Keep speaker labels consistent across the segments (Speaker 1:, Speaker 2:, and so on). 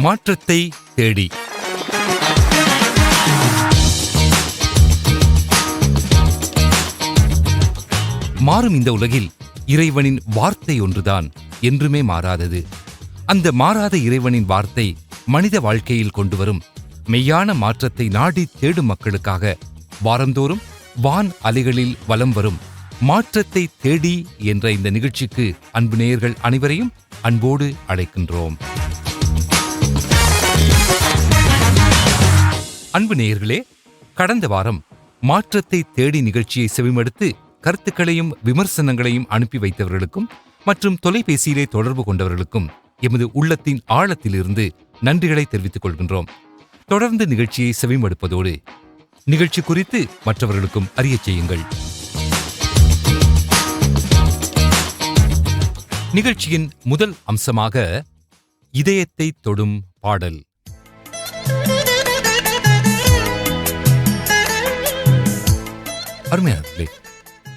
Speaker 1: மாற்றத்தை தேடி. மாறும் இந்த உலகில் இறைவனின் வார்த்தை ஒன்றுதான் என்றுமே மாறாதது. அந்த மாறாத இறைவனின் வார்த்தை மனித வாழ்க்கையில் கொண்டு வரும் மெய்யான மாற்றத்தை நாடி தேடும் மக்களுக்காக வாரந்தோறும் வான் அலைகளில் வலம் வரும் மாற்றத்தை தேடி என்ற இந்த நிகழ்ச்சிக்கு அன்பு நேயர்கள் அனைவரையும் அன்போடு அழைக்கின்றோம். அன்பு நேயர்களே, கடந்த வாரம் மாற்றத்தை தேடி நிகழ்ச்சியை செவிமடுத்து கருத்துக்களையும் விமர்சனங்களையும் அனுப்பி வைத்தவர்களுக்கும் மற்றும் தொலைபேசியிலே தொடர்பு கொண்டவர்களுக்கும் எமது உள்ளத்தின் ஆழத்திலிருந்து நன்றிகளை தெரிவித்துக் கொள்கின்றோம். தொடர்ந்து நிகழ்ச்சியை செவிமடுப்பதோடு நிகழ்ச்சி குறித்து மற்றவர்களுக்கும் அறியச் செய்யுங்கள். நிகழ்ச்சியின் முதல் அம்சமாக இதயத்தை தொடும் பாடல். அருமையானவர்களே,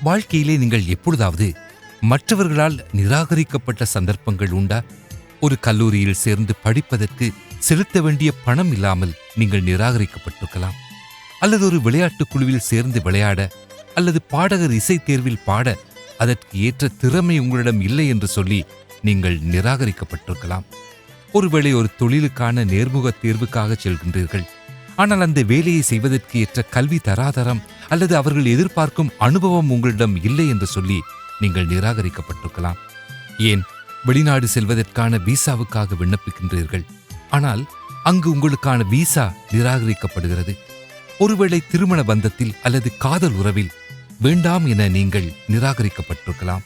Speaker 1: வாழ்க்கையிலே நீங்கள் எப்பொழுதாவது மற்றவர்களால் நிராகரிக்கப்பட்ட சந்தர்ப்பங்கள் உண்டா? ஒரு கல்லூரியில் சேர்ந்து படிப்பதற்கு செலுத்த வேண்டிய பணம் இல்லாமல் நீங்கள் நிராகரிக்கப்பட்டிருக்கலாம். அல்லது ஒரு விளையாட்டுக் குழுவில் சேர்ந்து விளையாட அல்லது பாடகர் இசை தேர்வில் பாட அதற்கு ஏற்ற திறமை உங்களிடம் இல்லை என்று சொல்லி நீங்கள் நிராகரிக்கப்பட்டிருக்கலாம். ஒருவேளை ஒரு தொழிலுக்கான நேர்முக தேர்வுக்காக செல்கின்றீர்கள். ஆனால் அந்த வேலையை செய்வதற்கு ஏற்ற கல்வி தராதரம் அல்லது அவர்கள் எதிர்பார்க்கும் அனுபவம் உங்களிடம் இல்லை என்று சொல்லி நீங்கள் நிராகரிக்கப்பட்டிருக்கலாம். ஏன், வெளிநாடு செல்வதற்கான விசாவுக்காக விண்ணப்பிக்கின்றீர்கள். ஆனால் அங்கு உங்களுக்கான விசா நிராகரிக்கப்படுகிறது. ஒருவேளை திருமண பந்தத்தில் அல்லது காதல் உறவில் வேண்டாம் என நீங்கள் நிராகரிக்கப்பட்டிருக்கலாம்.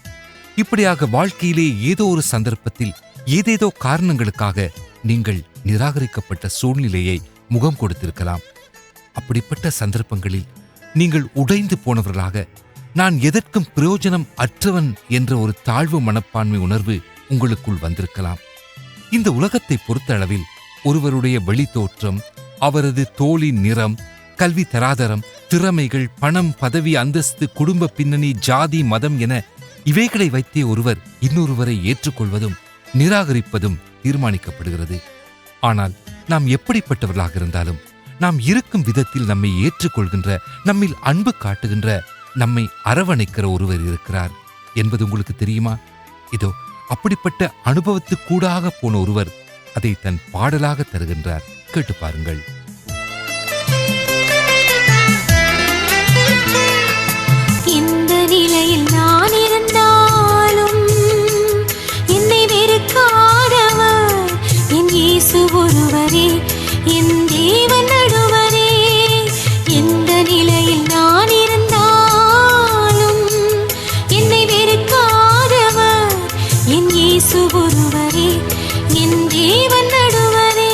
Speaker 1: இப்படியாக வாழ்க்கையிலே ஏதோ ஒரு சந்தர்ப்பத்தில் ஏதேதோ காரணங்களுக்காக நீங்கள் நிராகரிக்கப்பட்ட சூழ்நிலையை முகம் கொடுத்திருக்கலாம். அப்படிப்பட்ட சந்தர்ப்பங்களில் நீங்கள் உடைந்து போனவர்களாக, நான் எதற்கும் பிரயோஜனம் அற்றவன் என்ற ஒரு தாழ்வு மனப்பான்மை உணர்வு உங்களுக்குள் வந்திருக்கலாம். இந்த உலகத்தை பொறுத்த அளவில் ஒருவருடைய வெளித்தோற்றம், அவரது தோலின் நிறம், கல்வி தராதரம், திறமைகள், பணம், பதவி, அந்தஸ்து, குடும்ப பின்னணி, ஜாதி, மதம் என இவைகளை வைத்தே ஒருவர் இன்னொருவரை ஏற்றுக்கொள்வதும் நிராகரிப்பதும் தீர்மானிக்கப்படுகிறது. ஆனால் நாம் எப்படிப்பட்டவர்களாக இருந்தாலும் நாம் இருக்கும் விதத்தில் நம்மை ஏற்றுக்கொள்கின்ற, நம்மில் அன்பு காட்டுகின்ற, நம்மை அரவணைக்கிற ஒருவர் இருக்கிறார் என்பது உங்களுக்கு தெரியுமா? இதோ அப்படிப்பட்ட அனுபவத்துக்கூடாக போன ஒருவர் அதை தன் பாடலாக தருகின்றார். கேட்டு பாருங்கள்.
Speaker 2: இந்த நிலையில் நான் இருந்தாலும் என்னை வெறுக்காதவர் என் இயேசு ஒருவரே, என் தேவன் நடுவரே. எந்த நிலையில் நான் இருந்தாலும் என்னை வெறுக்காதவர் என் இயேசு ஒருவரே, என் தேவன் நடுவரே.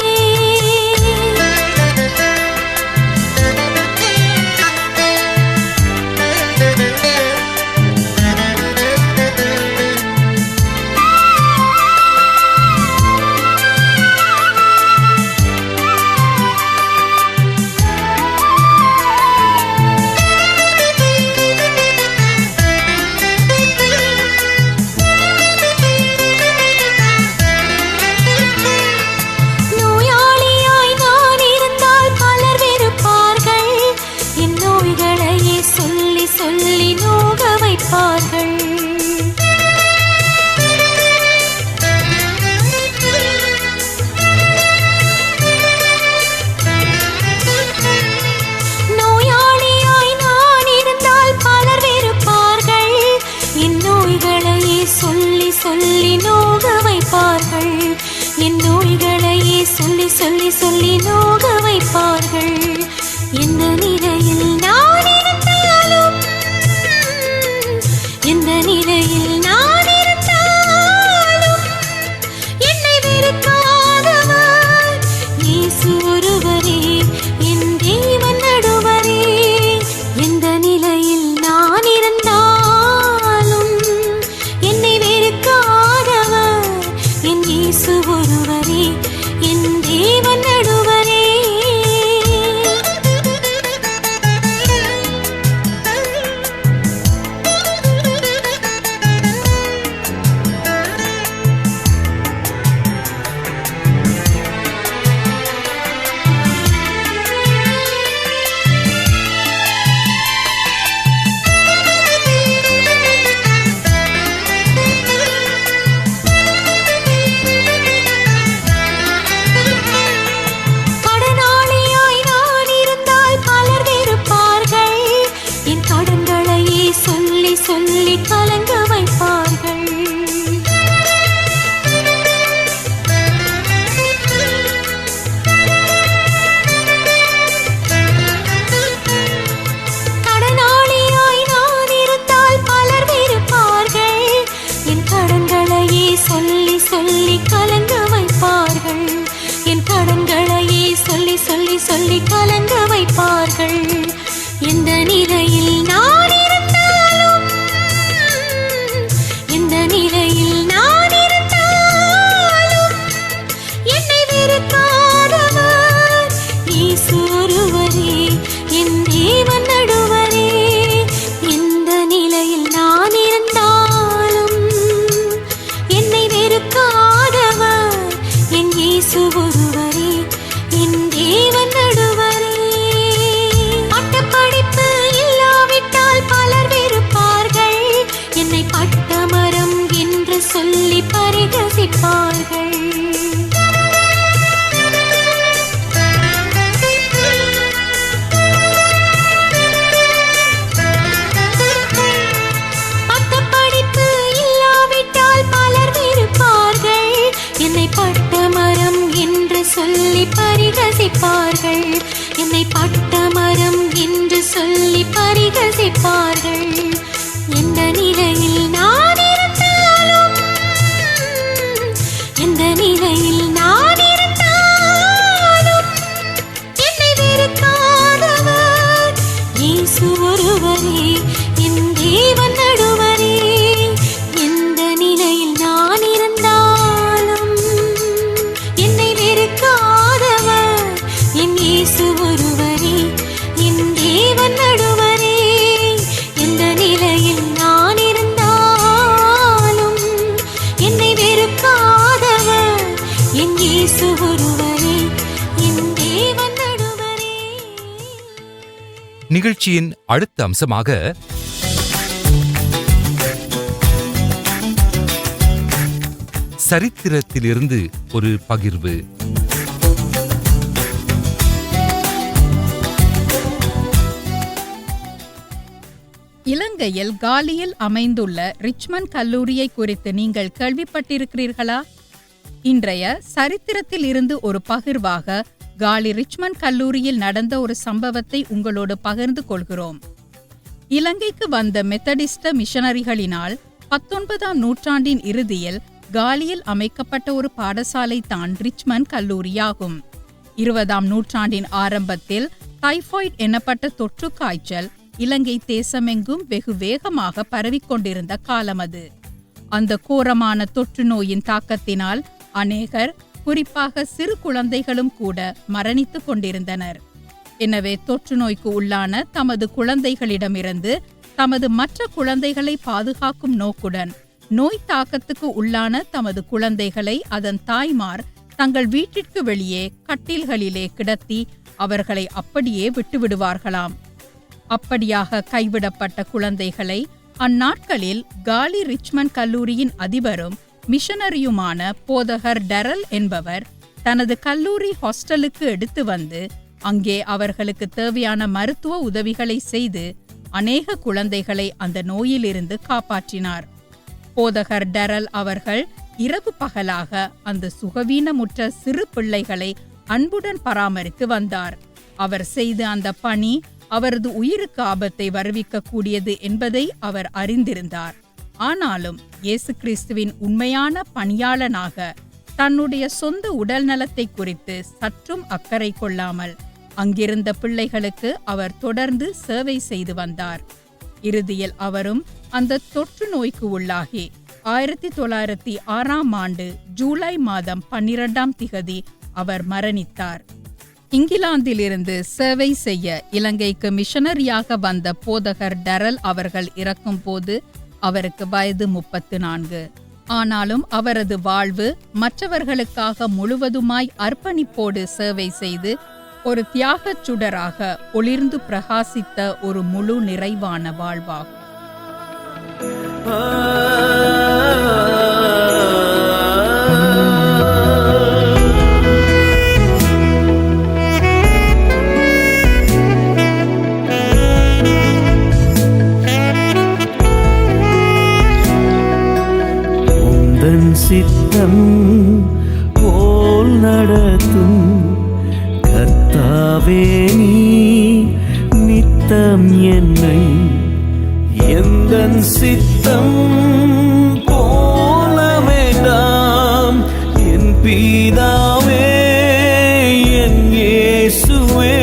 Speaker 2: சொல்லி நோக வைப்பார்கள். எந்த நிலையில் நான் இருந்தாலும், எந்த நிலையில் நான் இருந்தாலும் என்னை வெறுக்காதவர் இயேசு ஒருவரே, என் தேவன் நடுவரே. எந்த நிலையில் நான் இருந்தாலும் என்னை வெறுக்காதவர் என் இயேசு ஒருவரே, என் தேவன் நடுவரே. சொல்லி சொல்லி கலங்க வைப்பார்கள். கடனாளியாய் நான் இருந்தால் பலர் வெறுப்பார்கள். என் கடன்களையே சொல்லி சொல்லி கலங்க வைப்பார்கள். என் கடன்களையே சொல்லி சொல்லி சொல்லி கலங்க வைப்பார்கள். எந்த நிலையில் நான் இருந்தாலும், எந்த நிலையில் நான் இருந்தாலும் என்னை வெறுக்காதவர் இயேசு ஒருவரே, என் தேவன் நடுவரே. எந்த நிலையில் நான் இருந்தாலும் என்னை வெறுக்காதவர் என் இயேசு ஒருவரே, என் தேவன் நடுவரே. பட்டப்படிப்பு இல்லாவிட்டால் பலர் வெறுப்பார்கள். என்னை பட்டமரம் என்று சொல்லி பரிகசிப்பார்கள். பட்டப்படிப்பு இல்லாவிட்டால் பலர் வெறுப்பார்கள். என்னை பட்டமரம் என்று சொல்லி பரிகசிப்பார்கள். என்னை பட்டமரம் என்று சொல்லி பரிகசிப்பார்கள். எந்த நிலையில் நான் இருந்தாலும், எந்த நிலையில் நான் இருந்தாலும் என்னை வெறுக்காதவர் இயேசு ஒருவரே, என் தேவன் நடுவரே. எந்த நிலையில் நான் இருந்தாலும் என்னை வெறுக்காதவர் என் இயேசு ஒருவரே, என் தேவன் நடுவரே. எந்த நிலையில் நான் இருந்தாலும் என்னை வெறுக்காதவர் என் இயேசு ஒருவரே, என் தேவன் நடுவரே.
Speaker 1: நிகழ்ச்சியின் அடுத்த அம்சமாக சரித்திரத்திலிருந்து ஒரு பகிர்வு.
Speaker 3: இலங்கையில் காலியில் அமைந்துள்ள ரிச்மண்ட் கல்லூரியை குறித்து நீங்கள் கேள்விப்பட்டிருக்கிறீர்களா? இன்றைய சரித்திரத்தில் இருந்து ஒரு பகிர்வாக காலி ரிச்மண்ட் கல்லூரியில் நடந்த ஒரு சம்பவத்தை உங்களோடு பகிர்ந்து கொள்கிறோம். இலங்கைக்கு வந்த மெத்தடிஸ்ட மிஷனரிகளினால் 19ஆம் நூற்றாண்டின் இறுதியில் காலியில் அமைக்கப்பட்ட ஒரு பாடசாலை தான் ரிச்மண்ட் கல்லூரியாகும். 20ஆம் நூற்றாண்டின் ஆரம்பத்தில் டைபாய்டு எனப்பட்ட தொற்று காய்ச்சல் இலங்கை தேசமெங்கும் வெகு வேகமாக பரவிக்கொண்டிருந்த காலம் அது. அந்த கோரமான தொற்று நோயின் தாக்கத்தினால் அநேகர், குறிப்பாக சிறு குழந்தைகளும் கூட மரணித்துக் கொண்டிருந்தனர். எனவே தொற்று நோய்க்கு உள்ளான தமது குழந்தைகளிடமிருந்து தமது மற்ற குழந்தைகளை பாதுகாக்கும் நோக்குடன் நோய் தாக்கத்துக்கு உள்ளான தமது குழந்தைகளை அதன் தாய்மார் தங்கள் வீட்டிற்கு வெளியே கட்டில்களிலே கிடத்தி அவர்களை அப்படியே விட்டுவிடுவார்களாம். அப்படியாக கைவிடப்பட்ட குழந்தைகளை அந்நாட்களில் காலி ரிச்மண்ட் கல்லூரியின் அதிபரும் மிஷனரியுமான போதகர் டெரல் என்பவர் தனது கல்லூரி ஹாஸ்டலுக்கு எடுத்து வந்து அங்கே அவர்களுக்கு தேவையான மருத்துவ உதவிகளை செய்து அநேக குழந்தைகளை அந்த நோயிலிருந்து காப்பாற்றினார். போதகர் டெரல் அவர்கள் இரவு பகலாக அந்த சுகவீனமுற்ற சிறு பிள்ளைகளை அன்புடன் பராமரித்து வந்தார். அவர் செய்த அந்த பணி அவரது உயிருக்கு ஆபத்தை வருவிக்கக்கூடியது என்பதை அவர் அறிந்திருந்தார். ஆனாலும் இயேசு கிறிஸ்துவின் உண்மையான பணியாளனாக தன்னுடைய சொந்த உடல் நலத்தை குறித்து சற்றும் அக்கறை கொள்ளாமல் அங்கிருந்த பிள்ளைகளுக்கு அவர் தொடர்ந்து சேவை செய்து வந்தார். இறுதியில் அவரும் அந்த தொற்று நோய்க்கு உள்ளாகி 1906ஆம் ஆண்டு ஜூலை மாதம் 12ஆம் திகதி அவர் மரணித்தார். இங்கிலாந்திலிருந்து சேவை செய்ய இலங்கைக்கு மிஷனரியாக வந்த போதகர் டெரல் அவர்கள் இறக்கும் போது அவருக்கு வயது 34. ஆனாலும் அவரது வாழ்வு மற்றவர்களுக்காக முழுவதுமாய் அர்ப்பணிப்போடு சேவை செய்து ஒரு தியாகச் சுடராக ஒளிர்ந்து பிரகாசித்த ஒரு முழு நிறைவான வாழ்வாகும்.
Speaker 4: உந்தன் சித்தம் போல் நடத்தும் கர்த்தாவே, நீ நித்தம் என்னை எந்தன் சித்தம் போல வேண்டாம் என் பிதாவே, என் இயேசுவே,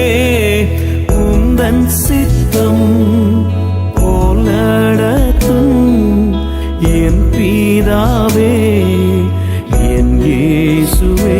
Speaker 4: உந்தன் சித்தம் போல் நடத்தும் என் பிதாவே, என் இயேசுவே.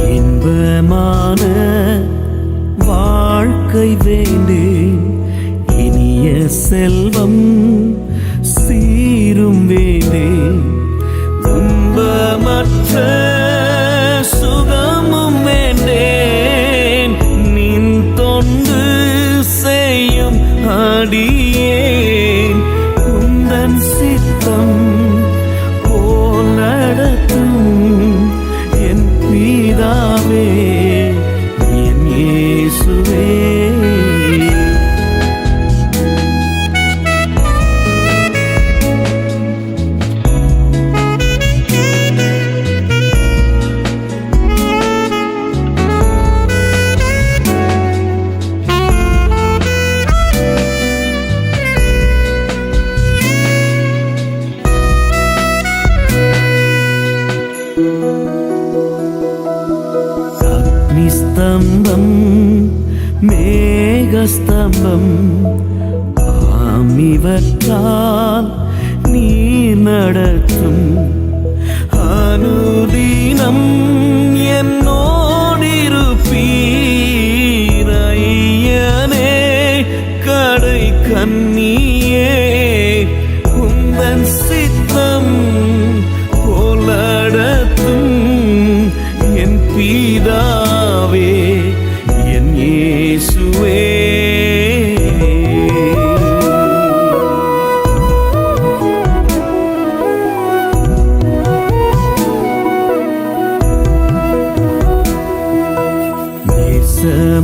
Speaker 4: இன்பமான வாழ்க்கை வேண்டேன், இனிய செல்வம் சீரும் வேண்டேன், துன்பமற்ற சுகமும் வேண்டேன், நின் தொண்டு செய்யும் அடியேன், உந்தன் சித்தம் போல் நடத்தும் என் பிதாவே, என் இயேசுவே. அக்னிஸ்தம்பம் மேகஸ்தம்பம் ஆமிவற்றால் நீ நடத்தும் அனுதினம் என்னோடிருப்பீர் ஐயனே, கடை கண்ணியே, உந்தன் சித்தம் போல் நடத்தும் என் பிதாவே, என் இயேசுவே.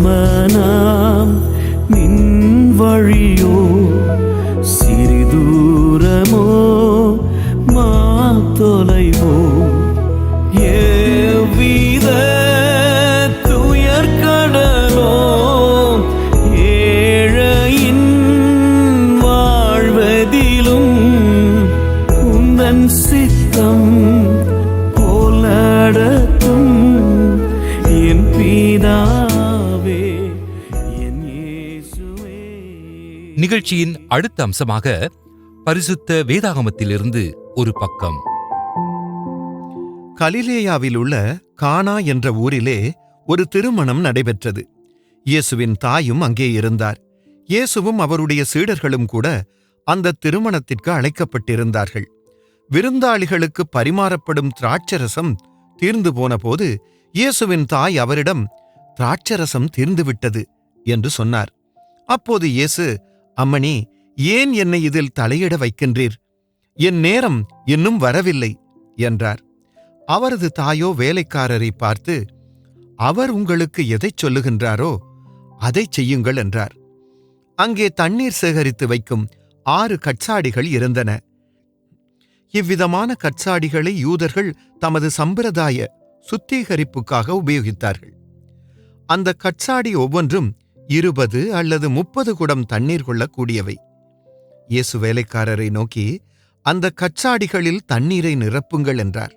Speaker 4: நேசமனாம் நின் வழியோ சிறிதூரமோ மாத்தொலைவோ, எவ்வித துயர்கடலோ ஏழையின் வாழ்வதிலும் உந்தன் சித்தம் போல் நடத்தும் என் பிதாவே, என் இயேசுவே.
Speaker 1: நிகழ்ச்சியின் அடுத்த அம்சமாக பரிசுத்த வேதாகமத்திலிருந்து ஒரு பக்கம்.
Speaker 5: கலிலேயாவில் உள்ள கானா என்ற ஊரிலே ஒரு திருமணம் நடைபெற்றது. இயேசுவின் தாயும் அங்கே இருந்தார். இயேசுவும் அவருடைய சீடர்களும் கூட அந்த திருமணத்திற்கு அழைக்கப்பட்டிருந்தார்கள். விருந்தாளிகளுக்கு பரிமாறப்படும் திராட்சரசம் தீர்ந்து போனபோது இயேசுவின் தாய் அவரிடம், திராட்சரசம் தீர்ந்துவிட்டது என்று சொன்னார். அப்போது இயேசு, அம்மணி, ஏன் என்னை இதில் தலையிட வைக்கின்றீர்? என் நேரம் இன்னும் வரவில்லை என்றார். அவரது தாயோ வேலைக்காரரை பார்த்து, அவர் உங்களுக்கு எதைச் சொல்லுகின்றாரோ அதைச் செய்யுங்கள் என்றார். அங்கே தண்ணீர் சேகரித்து வைக்கும் 6 கற்சாடிகள் இருந்தன. இவ்விதமான கற்சாடிகளை யூதர்கள் தமது சம்பிரதாய சுத்திகரிப்புக்காக உபயோகித்தார்கள். அந்த கற்சாடி ஒவ்வொன்றும் 20 அல்லது 30 குடம் தண்ணீர் கொள்ளக்கூடியவை. இயேசு வேலைக்காரரை நோக்கி, அந்த கற்சாடிகளில் தண்ணீரை நிரப்புங்கள் என்றார்.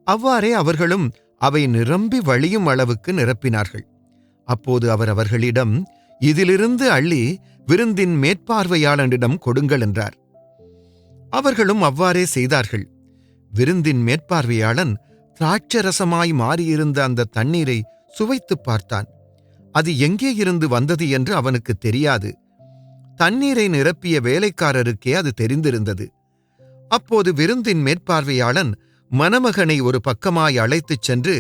Speaker 5: அவ்வாறே அவர்களும் அவை நிரம்பி வழியும் அளவுக்கு நிரப்பினார்கள். அப்போது அவர் அவர்களிடம், இதிலிருந்து அள்ளி விருந்தின் மேற்பார்வையாளனிடம் கொடுங்கள் என்றார். அவர்களும் அவ்வாறே செய்தார்கள். விருந்தின் மேற்பார்வையாளன் திராட்சரசமாய் மாறியிருந்த அந்த தண்ணீரை சுவைத்துப் பார்த்தான். அது எங்கே இருந்து வந்தது என்று அவனுக்கு தெரியாது. தண்ணீரை நிரப்பிய வேலைக்காரருக்கே அது தெரிந்திருந்தது. அப்போது விருந்தின் மேற்பார்வையாளன் மணமகனை ஒரு பக்கமாய் அழைத்துச் சென்று,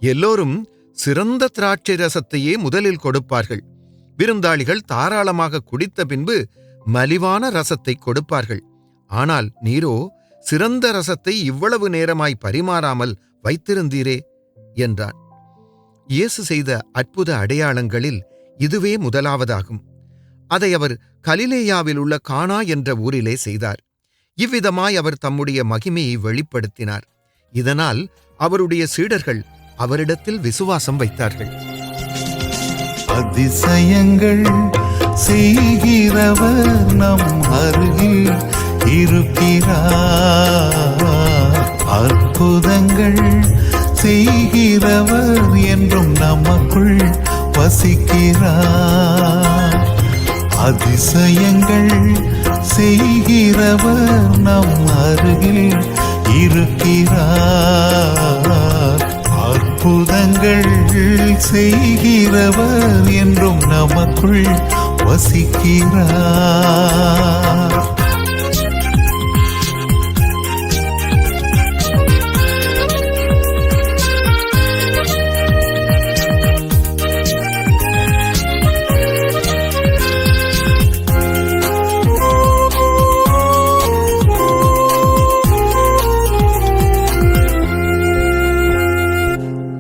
Speaker 5: எல்லோரும் சிறந்த திராட்சை ரசத்தையே முதலில் கொடுப்பார்கள். விருந்தாளிகள் தாராளமாக குடித்த பின்பு மலிவான ரசத்தை கொடுப்பார்கள். ஆனால் நீரோ சிறந்த ரசத்தை இவ்வளவு நேரமாய் பரிமாறாமல் வைத்திருந்தீரே என்றான். இயேசு செய்த அற்புத அடையாளங்களில் இதுவே முதலாவதாகும். அதை அவர் கலிலேயாவில் உள்ள கானா என்ற ஊரிலே செய்தார். இவ்விதமாய் அவர் தம்முடைய மகிமையை வெளிப்படுத்தினார். இதனால் அவருடைய சீடர்கள் அவரிடத்தில் விசுவாசம் வைத்தார்கள்.
Speaker 6: அதிசயங்கள் செய்கிறவர் நம் அருகில் இருக்கிறார். அற்புதங்கள் செய்கிறவர் என்றும் நமக்குள் வசிக்கிறார். அதிசயங்கள் செய்கிறவர் நம் அருகில் இருக்கிறார். அற்புதங்கள் செய்கிறவர் என்றும் நமக்குள் வசிக்கிறார்.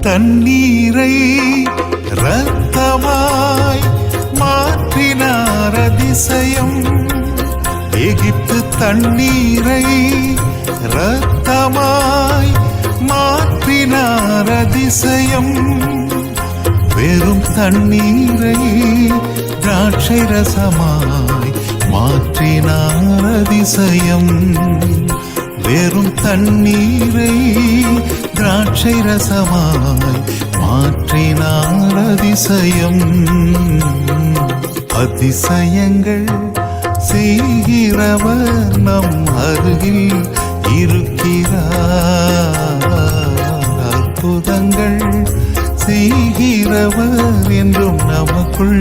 Speaker 6: தண்ணீரை இரத்தமாய் மாற்றினார் அதிசயம். எகிப்து தண்ணீரை இரத்தமாய் மாற்றினார் அதிசயம். வெறும் தண்ணீரை திராட்சை ரசமாய் மாற்றினார் அதிசயம். வெறும் தண்ணீரை திராட்சை ரசமாய் மாற்றினார் அதிசயம். அதிசயங்கள் செய்கிறவர் நம் அருகில் இருக்கிறார். அற்புதங்கள் செய்கிறவர் என்றும் நமக்குள்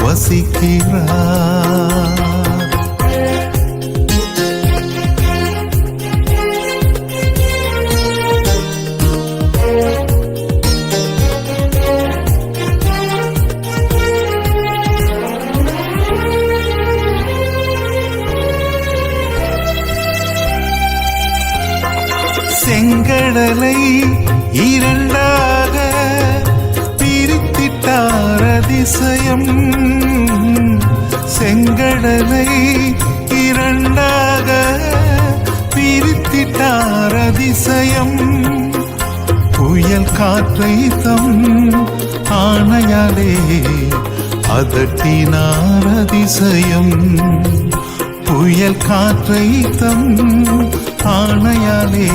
Speaker 6: வசிக்கிறார். செங்கடலை இரண்டாக பிரித்திட்டார் அதிசயம். செங்கடலை இரண்டாக பிரித்திட்டார் அதிசயம். புயல் காற்றை தம் ஆணையாலே அதட்டினார் அதிசயம். புயல் காற்றை தம் ஆணையாலே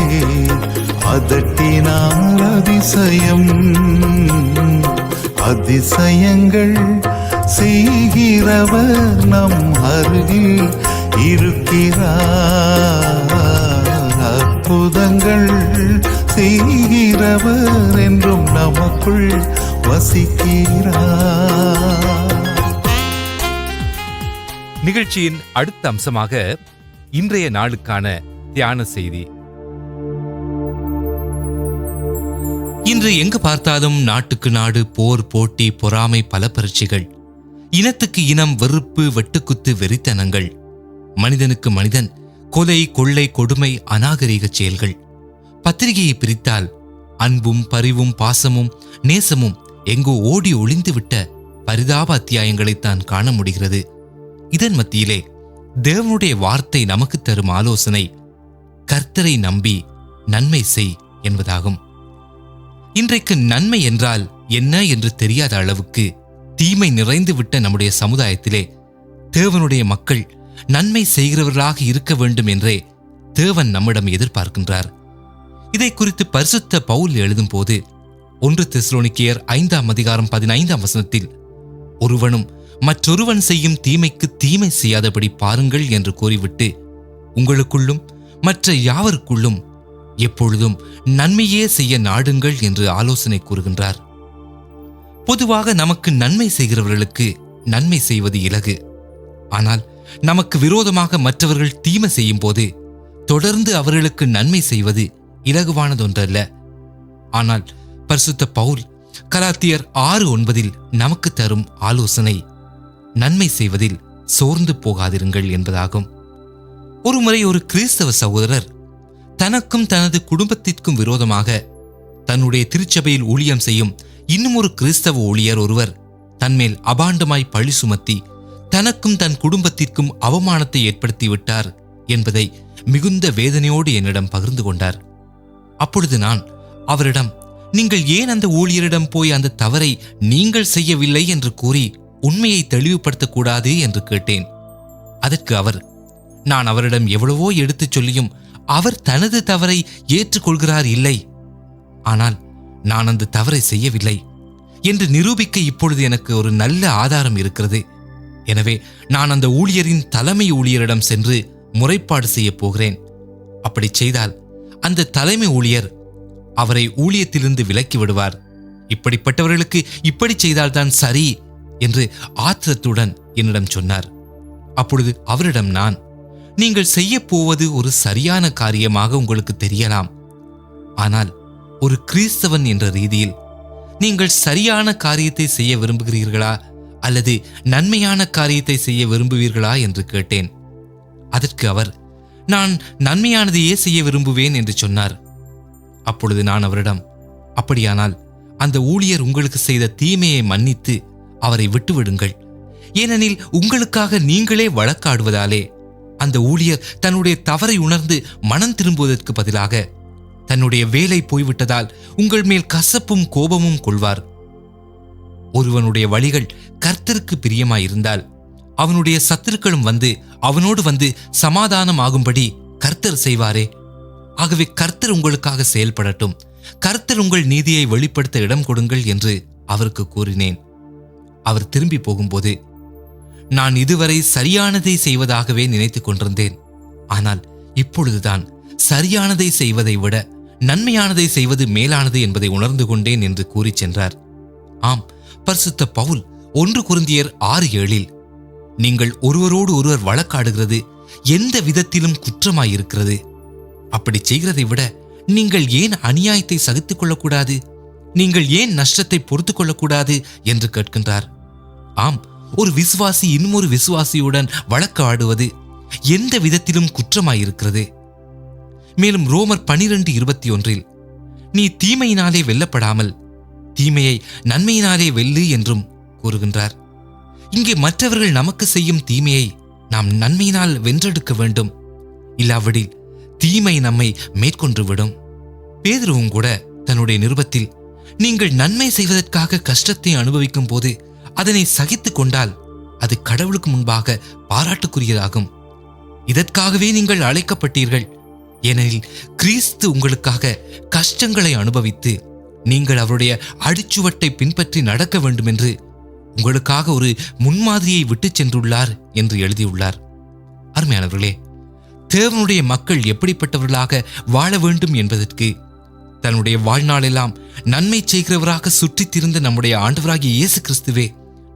Speaker 6: அதட்டினார் அதிசயம். அதிசயங்கள் செய்கிறவர் நம் அருகில் இருக்கிறார். அற்புதங்கள் செய்கிறவர் என்றும் நமக்குள் வசிக்கிறார்.
Speaker 1: நிகழ்ச்சியின் அடுத்த அம்சமாக இன்றைய நாளுக்கான தியான செய்தி. இன்று எங்கு பார்த்தாலும் நாட்டுக்கு நாடு போர், போட்டி, பொறாமை, பல பரீட்சைகள், இனத்துக்கு இனம், வெறுப்பு, வெட்டுக்குத்து, வெறித்தனங்கள், மனிதனுக்கு மனிதன், கொலை, கொள்ளை, கொடுமை, அநாகரீக செயல்கள். பத்திரிகையை பிரித்தால் அன்பும் பரிவும் பாசமும் நேசமும் எங்கோ ஓடி ஒளிந்துவிட்ட பரிதாப அத்தியாயங்களைத்தான் காண முடிகிறது. இதன் மத்தியிலே தேவனுடைய வார்த்தை நமக்கு தரும் ஆலோசனை கர்த்தரை நம்பி நன்மை செய் என்பதாகும். இன்றைக்கு நன்மை என்றால் என்ன என்று தெரியாத அளவுக்கு தீமை நிறைந்துவிட்ட நம்முடைய சமுதாயத்திலே தேவனுடைய மக்கள் நன்மை செய்கிறவர்களாக இருக்க வேண்டும் என்றே தேவன் நம்மிடம் எதிர்பார்க்கின்றார். இதை குறித்து பரிசுத்த பவுல் எழுதும் போது 1 தெசலோனிக்கேயர் 5:15 ஒருவனும் மற்றொருவன் செய்யும் தீமைக்கு தீமை செய்யாதபடி பாருங்கள் என்று கூறிவிட்டு உங்களுக்குள்ளும் மற்ற யாவருக்குள்ளும் எப்பொழுதும் நன்மையே செய்ய நாடுங்கள் என்று ஆலோசனை கூறுகின்றார். பொதுவாக நமக்கு நன்மை செய்கிறவர்களுக்கு நன்மை செய்வது இலகு. ஆனால் நமக்கு விரோதமாக மற்றவர்கள் தீமை செய்யும் போது தொடர்ந்து அவர்களுக்கு நன்மை செய்வது இலகுவானதொன்றல்ல. ஆனால் பரிசுத்த பவுல் கலாத்தியர் 6:9 நமக்கு தரும் ஆலோசனை நன்மை செய்வதில் சோர்ந்து போகாதிருங்கள் என்பதாகும். ஒருமுறை ஒரு கிறிஸ்தவ சகோதரர் தனக்கும் தனது குடும்பத்திற்கும் விரோதமாக தன்னுடைய திருச்சபையில் ஊழியம் செய்யும் இன்னும் ஒரு கிறிஸ்தவ ஊழியர் ஒருவர் தன்மேல் அபாண்டமாய் பழி சுமத்தி தனக்கும் தன் குடும்பத்திற்கும் அவமானத்தை ஏற்படுத்தி விட்டார் என்பதை மிகுந்த வேதனையோடு என்னிடம் பகிர்ந்து கொண்டார். அப்பொழுது நான் அவரிடம், நீங்கள் ஏன் அந்த ஊழியரிடம் போய் அந்த தவறை நீங்கள் செய்யவில்லை என்று கூறி உண்மையை தெளிவுபடுத்தக்கூடாது என்று கேட்டேன். அதற்கு அவர், நான் அவரிடம் எவ்வளவோ எடுத்துச் சொல்லியும் அவர் தனது தவறை ஏற்றுக்கொள்கிறார் இல்லை, ஆனால் நான் அந்த தவறை செய்யவில்லை என்று நிரூபிக்க இப்பொழுது எனக்கு ஒரு நல்ல ஆதாரம் இருக்கிறது. எனவே நான் அந்த ஊழியரின் தலைமை ஊழியரிடம் சென்று முறைப்பாடு செய்ய போகிறேன். அப்படி செய்தால் அந்த தலைமை ஊழியர் அவரை ஊழியத்திலிருந்து விலக்கி விடுவார். இப்படிப்பட்டவர்களுக்கு இப்படி செய்தால்தான் சரி என்று ஆத்திரத்துடன் என்னிடம் சொன்னார். அப்பொழுது அவரிடம் நான், நீங்கள் செய்ய போவது ஒரு சரியான காரியமாக உங்களுக்கு தெரியலாம், ஆனால் ஒரு கிறிஸ்தவன் என்ற ரீதியில் நீங்கள் சரியான காரியத்தை செய்ய விரும்புகிறீர்களா அல்லது நன்மையான காரியத்தை செய்ய விரும்புவீர்களா என்று கேட்டேன். அதற்கு அவர், நான் நன்மையானதையே செய்ய விரும்புவேன் என்று சொன்னார். அப்பொழுது நான் அவரிடம், அப்படியானால் அந்த ஊழியர் உங்களுக்கு செய்த தீமையை மன்னித்து அவரை விட்டுவிடுங்கள். ஏனெனில் உங்களுக்காக நீங்களே வழக்காடுவதாலே அந்த ஊழியர் தன்னுடைய தவறை உணர்ந்து மனம் திரும்புவதற்கு பதிலாக தன்னுடைய வேலை போய்விட்டதால் உங்கள் மேல் கசப்பும் கோபமும் கொள்வார். ஒருவனுடைய வழிகள் கர்த்தருக்கு பிரியமாயிருந்தால் அவனுடைய சத்துருக்களும் அவனோடு வந்து சமாதானமாகும்படி கர்த்தர் செய்வாரே. ஆகவே கர்த்தர் உங்களுக்காக செயல்படட்டும், கர்த்தர் உங்கள் நீதியை வெளிப்படுத்த இடம் கொடுங்கள் என்று அவருக்கு கூறினேன். அவர் திரும்பி போகும்போது, நான் இதுவரை சரியானதை செய்வதாகவே நினைத்துக் கொண்டிருந்தேன், ஆனால் இப்பொழுதுதான் சரியானதை செய்வதை விட நன்மையானதை செய்வது மேலானது என்பதை உணர்ந்து கொண்டேன் என்று கூறி சென்றார். ஆம், பரிசுத்த பவுல் 1 கொரிந்தியர் 6:7 நீங்கள் ஒருவரோடு ஒருவர் வழக்காடுகிறது எந்த விதத்திலும் குற்றமாயிருக்கிறது. அப்படி செய்கிறதை விட நீங்கள் ஏன் அநியாயத்தை சகித்துக் கொள்ளக்கூடாது, நீங்கள் ஏன் நஷ்டத்தை பொறுத்துக் கொள்ளக்கூடாது என்று கேட்கின்றார். ஆம், ஒரு விசுவாசி இன்னொரு விசுவாசியுடன் வழக்காடுவது எந்த விதத்திலும் குற்றமாயிருக்கிறது. மேலும் ரோமர் 12:21 நீ தீமையினாலே வெல்லப்படாமல் தீமையை நன்மையினாலே வெல்லு என்றும் கூறுகின்றார். இங்கே மற்றவர்கள் நமக்கு செய்யும் தீமையை நாம் நன்மையினால் வென்றெடுக்க வேண்டும், இல்லாவிடில் தீமை நம்மை மேற்கொண்டுவிடும். பேதுருவும் கூட தன்னுடைய நிருபத்தில், நீங்கள் நன்மை செய்வதற்காக கஷ்டத்தை அனுபவிக்கும் போது அதனை சகித்துக் கொண்டால் அது கடவுளுக்கு முன்பாக பாராட்டுக்குரியதாகும். இதற்காகவே நீங்கள் அழைக்கப்பட்டீர்கள், ஏனெனில் கிறிஸ்து உங்களுக்காக கஷ்டங்களை அனுபவித்து நீங்கள் அவருடைய அடிச்சுவட்டை பின்பற்றி நடக்க வேண்டும் என்று உங்களுக்காக ஒரு முன்மாதிரியை விட்டுச் சென்றுள்ளார் என்று எழுதியுள்ளார். அருமையானவர்களே, தேவனுடைய மக்கள் எப்படிப்பட்டவர்களாக வாழ வேண்டும் என்பதற்கு தன்னுடைய வாழ்நாளெல்லாம் நன்மை செய்கிறவராக சுற்றித் திரிந்த நம்முடைய ஆண்டவராகிய இயேசு கிறிஸ்துவே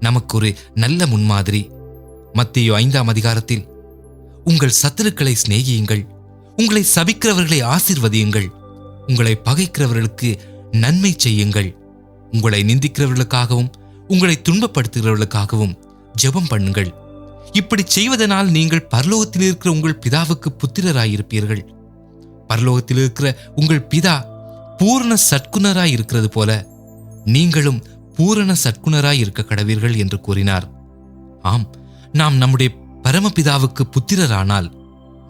Speaker 1: நமக்கு ஒரு நல்ல முன்மாதிரி. மத்தேயு 5ஆம் அதிகாரத்தில், உங்கள் சத்துருக்களை சிநேகியுங்கள், உங்களை சபிக்கிறவர்களை ஆசீர்வதியுங்கள், உங்களை பகைக்கிறவர்களுக்கு நன்மை செய்யுங்கள், உங்களை நிந்திக்கிறவர்களுக்காகவும் உங்களை துன்பப்படுத்துகிறவர்களுக்காகவும் ஜெபம் பண்ணுங்கள். இப்படி செய்வதனால் நீங்கள் பரலோகத்தில் இருக்கிற உங்கள் பிதாவுக்கு புத்திரராயிருப்பீர்கள். பரலோகத்தில் இருக்கிற உங்கள் பிதா பூரண சற்குணராய் இருக்கிறது போல நீங்களும் பூரண சற்குணராய் இருக்க கடவீர்கள் என்று கூறினார். ஆம், நாம் நம்முடைய பரமபிதாவுக்கு புத்திரரானால்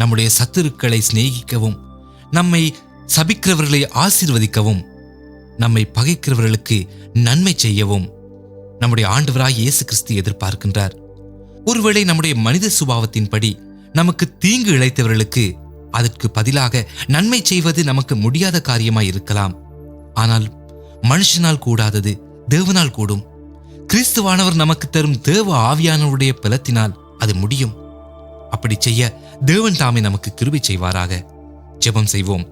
Speaker 1: நம்முடைய சத்துருக்களை சிநேகிக்கவும், நம்மை சபிக்கிறவர்களை ஆசீர்வதிக்கவும், நம்மை பகைக்கிறவர்களுக்கு நன்மை செய்யவும் நம்முடைய ஆண்டவராய் இயேசு கிறிஸ்து எதிர்பார்க்கின்றார். ஒருவேளை நம்முடைய மனித சுபாவத்தின்படி நமக்கு தீங்கு இழைத்தவர்களுக்கு அதற்கு பதிலாக நன்மை செய்வது நமக்கு முடியாத காரியமாய் இருக்கலாம். ஆனால் மனுஷனால் கூடாதது தேவனால் கூடும். கிறிஸ்துவானவர் நமக்கு தரும் தேவ ஆவியானவருடைய பலத்தினால் அது முடியும். அப்படி செய்ய தேவன் தாமே நமக்கு கிருபை செய்வாராக. ஜெபம் செய்வோம்.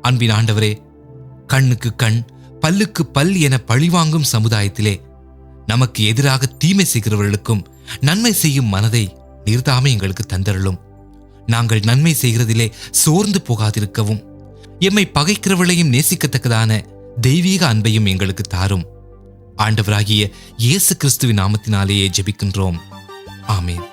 Speaker 1: அன்பின் ஆண்டவரே, கண்ணுக்கு கண் பல்லுக்கு பல் என பழிவாங்கும் சமுதாயத்திலே நமக்கு எதிராக தீமை செய்கிறவர்களுக்கும் நன்மை செய்யும் மனதை நீர்தாமே எங்களுக்கு தந்தருளும். நாங்கள் நன்மை செய்கிறதிலே சோர்ந்து போகாதிருக்கவும், எம்மை பகைக்கிறவர்களையும் நேசிக்கத்தக்கதான தெய்வீக அன்பையும் எங்களுக்கு தாரும்.
Speaker 7: ஆண்டவராகிய இயேசு கிறிஸ்துவின் நாமத்தினாலேயே ஜெபிக்கின்றோம். ஆமென்.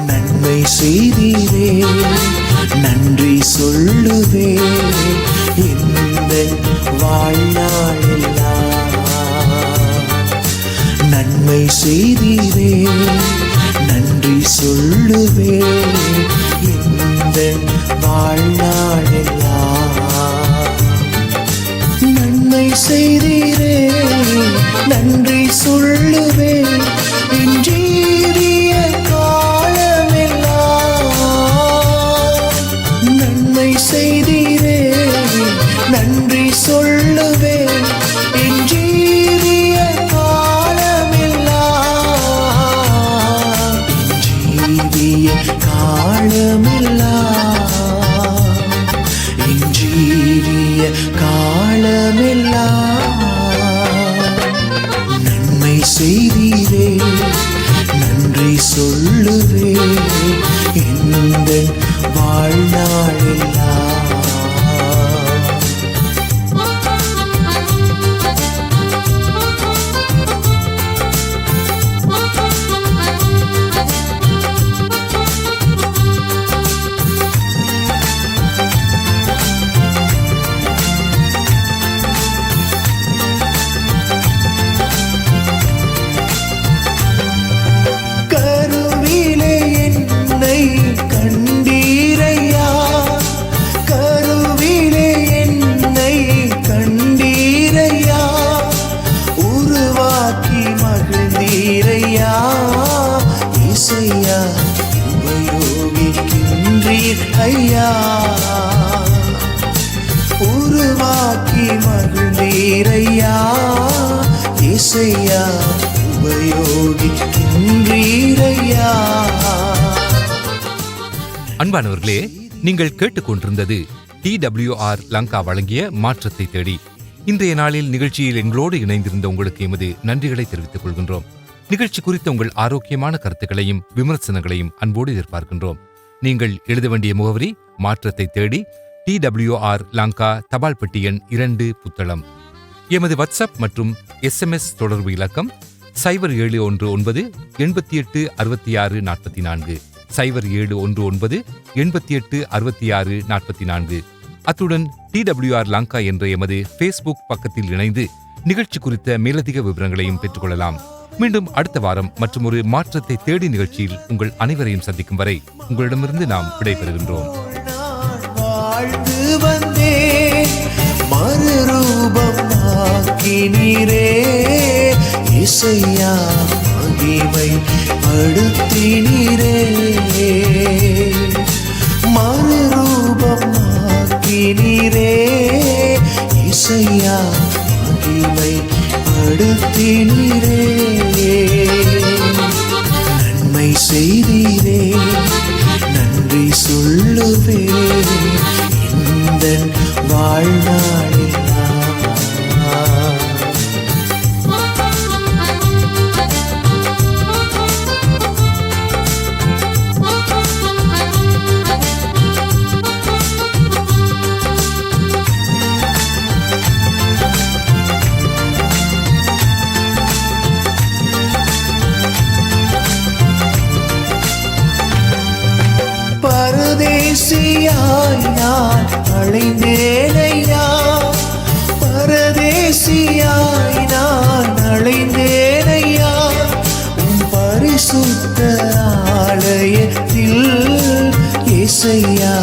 Speaker 4: நன்மை செய்தீரே, நன்றி சொல்லுவே இந்த வாழ்நாளெல்லாம். நன்மை செய்தீரே, நன்றி சொல்லுவே இந்த வாழ்நாளெல்லாம். நன்மை செய்தீரே, நன்றி சொல்லுவே என் ஜீவிய காலமெல்லாம். நன்மை செய்தீரே, நன்றி சொல்லுவே என் ஜீவிய காலமெல்லாம். என் ஜீவிய காலமெல்லாம், என் ஜீவிய காலமெல்லாம். நன்மை செய்தீரே, நன்றி சொல்லுவே இந்த வாழ்நாளெல்லாம். கருவிலே என்னை கண்டீரையா, கருவிலே என்னை கண்டீரையா, உருவாக்கி மகிழ்ந்தீரையா. இசையா உபயோகிக்கின்றீர் ஐயா, உருவாக்கி மகிழ்ந்தீரையா. இசையா உபயோகிக்கின்றீரையா.
Speaker 1: அன்பானவர்களே, நீங்கள் கேட்டுக்கொண்டிருந்தது TWR லங்கா வழங்கிய மாற்றத்தை தேடி. இன்றைய நாளில் நிகழ்ச்சியில் எங்களோடு இணைந்திருந்த உங்களுக்கு எமது நன்றிகளை தெரிவித்துக் கொள்கின்றோம். நிகழ்ச்சி குறித்த உங்கள் ஆரோக்கியமான கருத்துக்களையும் விமர்சனங்களையும் அன்போடு எதிர்பார்க்கின்றோம். நீங்கள் எழுத வேண்டிய முகவரி மாற்றத்தை தேடி, TWR லங்கா, தபால் பெட்டி எண் 2, புத்தளம். எமது வாட்ஸ்அப் மற்றும் SMS தொடர்பு இலக்கம் 0719 88 66 44, 0719 88 66 44. அத்துடன் TWR லங்கா என்ற எமது ஃபேஸ்புக் பக்கத்தில் இணைந்து நிகழ்ச்சி குறித்த மேலதிக விவரங்களையும் பெற்றுக்கொள்ளலாம். மீண்டும் அடுத்த வாரம் மற்றும் ஒரு மாற்றத்தை தேடி நிகழ்ச்சியில் உங்கள் அனைவரையும் சந்திக்கும் வரை உங்களிடமிருந்து நாம் விடைபெறுகின்றோம்.
Speaker 4: வாழ்ந்து வந்தேன், மறுரூபம் ஆக்கினீரே. இசையா மகிமை படுத்தினீரே, மறுரூபம் ஆக்கினீரே. இசையா மகிமை படுத்தினீரே. நன்மை செய்தீரே, நன்றி சொல்லுவே இந்த வாழ்நாளெல்லாம். பரதேசியாய் நான் அலைந்தேனையா, பரதேசியாய் நான் அலைந்தேனையா. உம் பரிசுத்த ஆலயத்தில் இசையா